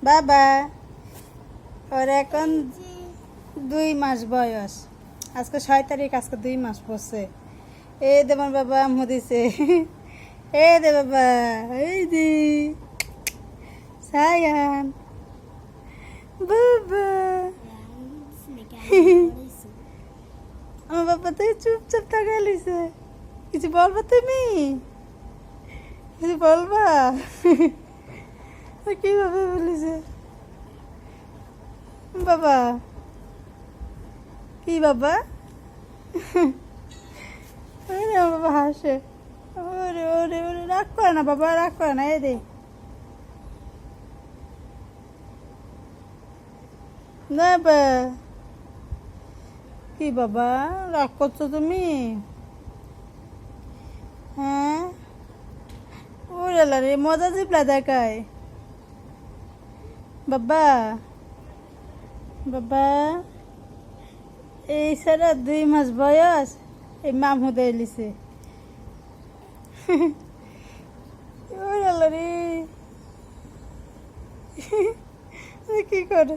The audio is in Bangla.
বাবা ওর এখন 2 মাস বয়স। আজকে 6 তারিখ, আজকে 2 মাস পড়ছে। এই দে আমার বাবা আম্মু দিছে। এই দে বাবা, এই দি সায়ান বাবা। আমার বাবা তো চুপচাপ টাকা লিছে। কিছু বলবো তুমি? কিছু বলবা? কিভাবে বলিছে বাবা? কি বাবা? আমার বাবা হাসে। ওরে ওরে ওরে, রাগ করে না বাবা, রাগ করে না। এই দে না বা। কি বাবা রাগ করছো তুমি? হ্যাঁ, ওরে রে, মজা জিপলা দেখায় বাবা। বাবা এই সারা 2 মাস বয়স, এই মামু দিয়েছে। ওরে রে, কি করে?